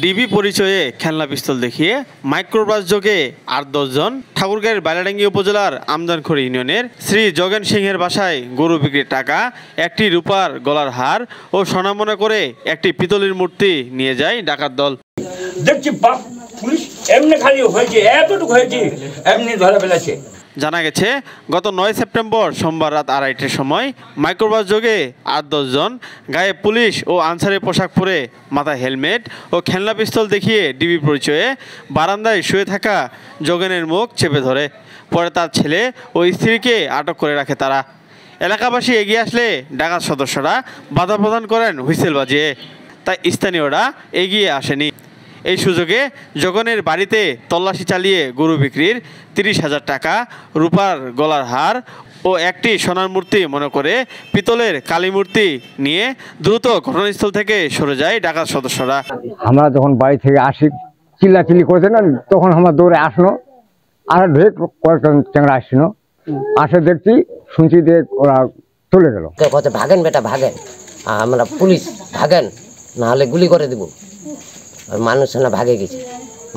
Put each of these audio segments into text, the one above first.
DB পরিচয়ে খেলনা পিস্তল দেখিয়ে মাইক্রোবাস যোগে ৮-১০ জন ঠাকুরগাঁয়ের বাইলাডাঙ্গি উপজেলার আমদানখড়ি ইউনিয়নের শ্রী যোগেন সিংহের বাসায় গরু বিক্রির টাকা, একটি রূপার গলার হার ও সোনা মনে করে একটি পিতলের মূর্তি নিয়ে যায় ডাকাত দল। দেখছি পুলিশ এমনি খালি হয়েছে, এতটুকু হয়েছে, এমনি ধরে ফেলেছে। জানা গেছে গত ৯ সেপ্টেম্বর সোমবার রাত ২:৩০-র সময় মাইক্রোবাস যোগে ৮-১০ জন গায়ে পুলিশ ও আনসারের পোশাক পরে, মাথায় হেলমেট ও খেলনা পিস্তল দেখিয়ে ডিবি পরিচয়ে বারান্দায় শুয়ে থাকা যোগেনের মুখ চেপে ধরে। পরে তার ছেলে ও স্ত্রীকে আটক করে রাখে তারা। এলাকাবাসী এগিয়ে আসলে ডাকাত সদস্যরা বাধা প্রদান করেন হুইসেল বাজিয়ে, তাই স্থানীয়রা এগিয়ে আসেনি। এই সুযোগে যোগেনের বাড়িতে তল্লাশি চালিয়ে গরু বিক্রির ৩০,০০০ টাকা, রূপার গলার হার ও একটি সোনার মূর্তি মনে করে পিতলের কালী মূর্তি নিয়ে দ্রুত ঘটনাস্থল থেকে সরে যায় ডাকাত সদস্যরা। আমরা যখন বাড়ি থেকে আসি, চিল্লাচিল্লি করেছে না, তখন আমরা দৌড়ে আসলো। আর ঢের কয়েকজন চ্যাংরা আসছিল, আসে দেখছি শুনছি যে ওরা চলে গেল। ভাগেন বেটা ভাগেন, আমরা পুলিশ, ভাগেন নাহলে গুলি করে দেবো। মানুষ না ভাগে গেছে,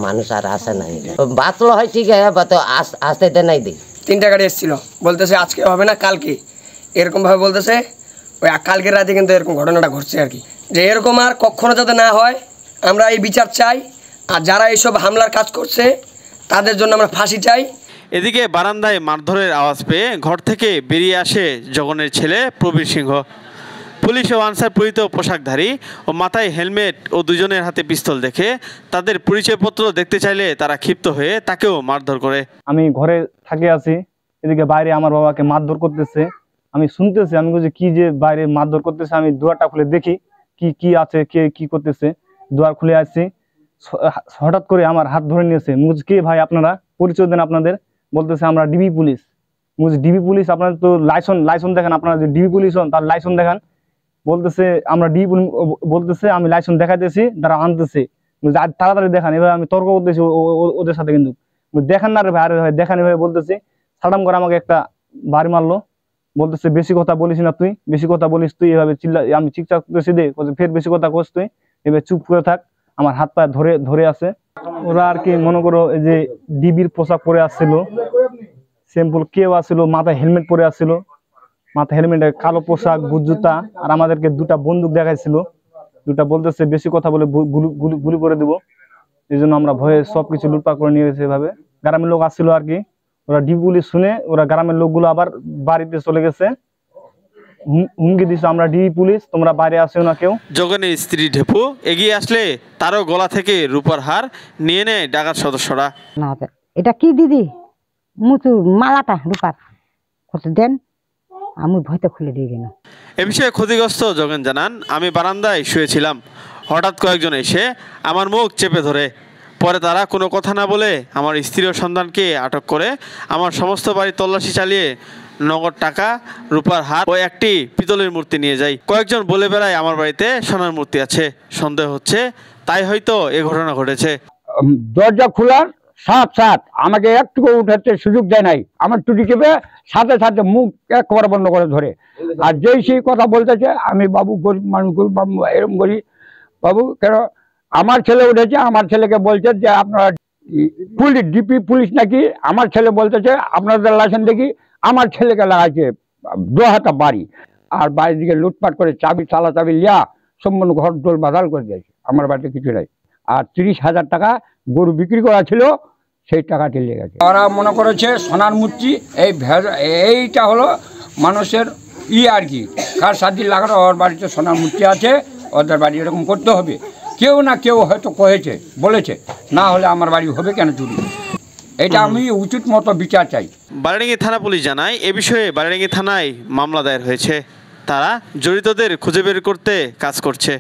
মানুষ আর আসে নাই, বাঁচলো হয় ঠিক আছে, আসতে দেয় নাই। দিই 3টা গাড়ি এসেছিল, বলতেছে আজকে হবে না কালকে, এরকম ভাবে বলতেছে। ওই কালকের রাতে কিন্তু এরকম ঘটনাটা ঘটছে আর কি, যে এরকম আর কখনো যাতে না হয় আমরা এই বিচার চাই। আর যারা এইসব হামলার কাজ করছে তাদের জন্য আমরা ফাঁসি চাই। এদিকে বারান্দায় মারধরের আওয়াজ পেয়ে ঘর থেকে বেরিয়ে আসে জগনের ছেলে প্রবীর সিংহ। পুলিশ ও আনসার পরিহিত পোশাকধারী ও মাথায় হেলমেট ও দুজনের হাতে পিস্তল দেখে তাদের পরিচয়পত্র দেখতে চাইলে তারা ক্ষিপ্ত হয়ে তাকেও মারধর করে। আমি ঘরে থাকে আছি, এদিকে বাইরে আমার বাবাকে মারধর করতেছে। আমি শুনতেছি, আমি বলছি কি যে বাইরে মারধর করতেছে। আমি দুয়ারটা খুলে দেখি কি কি আছে, কে কি করতেছে। দুয়ার খুলে আসছি, হঠাৎ করে আমার হাত ধরে নিয়েছে। মুঝ কে ভাই আপনারা, পরিচয় দেন আপনাদের। বলতেছে আমরা ডিবি পুলিশ। মুঝ ডিবি পুলিশ, আপনাদের তো লাইসেন্স দেখান, আপনারা যে ডিবি পুলিশ হন তার লাইসেন্স দেখান। বলতেছে আমরা ডিবি, বলতেছে আমি লাইসেন্স দেখাইতেছি, তারা আনতেছে, তাড়াতাড়ি দেখান। এবার আমি তর্ক করতেছি ওদের সাথে, কিন্তু দেখান না রে ভাই, আরে ভাই দেখান এভাবে বলতেছি। সাডাম করে আমাকে একটা বাড়ি মারলো। বলতেছে বেশি কথা বলিস না তুই, বেশি কথা বলিস তুই, এভাবে চিল্লা। আমি চিকচাক করতেছি, দে ফের বেশি কথা করছ তুই, এবার চুপ করে থাক। আমার হাত পা ধরে ধরে আছে ওরা আর কি। মনে করো এই যে ডিবির পোশাক পরে আসছিল, সিম্পল কেউ আসছিল, মাথায় হেলমেট পরে আসছিল, মাথা হেলমেটে কালো পোশাক, বুট জুতা। আর আমাদেরকে 2টা বন্দুক দেখাইছিল, 2টা বলতেছে বেশি কথা বলে গুলি করে দিব। এই জন্য আমরা ভয়ে সবকিছু লুটপাট করে নিয়ে গেছে। এভাবে গ্রামের লোক আসছিল আর কি, ওরা ডিবি পুলিশ শুনে ওরা গ্রামের লোকগুলো আবার বাড়িতে চলে গেছে, হুমকি দিচ্ছে আমরা ডিবি পুলিশ, তোমরা বাইরে আসো না কেউ। যোগেনের স্ত্রী ঢেপু এগিয়ে আসলে তারও গলা থেকে রূপার হার নিয়ে নেয় ডাকাত সদস্যরা। না এটা কি দিদি, মুচু মালাটা রূপার কত দেন, আমি ভয়তে খুলে দিয়ে গেল। এ বিষয়ে ক্ষতিগ্রস্ত যোগেন জানান, আমি বারান্দায় শুয়েছিলাম, হঠাৎ কয়েকজন এসে আমার মুখ চেপে ধরে। পরে তারা কোনো কথা না বলে আমার স্ত্রী ও সন্তানকে আটক করে আমার সমস্ত বাড়ি তল্লাশি চালিয়ে নগদ টাকা, রূপার হার ও একটি পিতলের মূর্তি নিয়ে যায়। কয়েকজন বলে বেড়ায় আমার বাড়িতে সোনার মূর্তি আছে, সন্দেহ হচ্ছে তাই হয়তো এ ঘটনা ঘটেছে। দরজা খোলার সাথ আমাকে একটুকু উঠাতে সুযোগ দেয় নাই। আমার টুটি চেপে সাথে সাথে মুখ একেবারে বন্ধ করে ধরে। আর যেই সেই কথা বলতেছে, আমি বাবু গরিব মানুষ, বাবু এরকম করি, বাবু কেন আমার ছেলে উঠেছে, আমার ছেলেকে বলছে যে আপনারা পুলিশ, ডিপি পুলিশ নাকি। আমার ছেলে বলতেছে আপনাদের লাইসেন্স দেখি। আমার ছেলেকে লাগাইছে 2 হাতা বাড়ি, আর বাড়ির দিকে লুটপাট করে চালা চাবি লিয়া সম্পূর্ণ ঘর দোল বাদাল করে দিয়েছে। আমার বাড়িতে কিছু নাই। আর 30,000 টাকা গরু বিক্রি করা ছিল, সেই টাকাটি লেগে গেছে। ওরা মনে করেছে সোনার মূর্তি, এইটা হলো মানুষের আর কি, কার সাথে লাগানো। ওর বাড়িতে সোনার মূর্তি আছে, ওদের বাড়ি এরকম করতে হবে। কেউ না কেউ হয়তো কয়েছে, বলেছে, না হলে আমার বাড়ি হবে কেন চুরি। এটা আমি উচিত মতো বিচার চাই। বাইলাডাঙ্গি থানা পুলিশ জানায়, এ বিষয়ে বাইলাডাঙ্গি থানায় মামলা দায়ের হয়েছে। তারা জড়িতদের খুঁজে বের করতে কাজ করছে।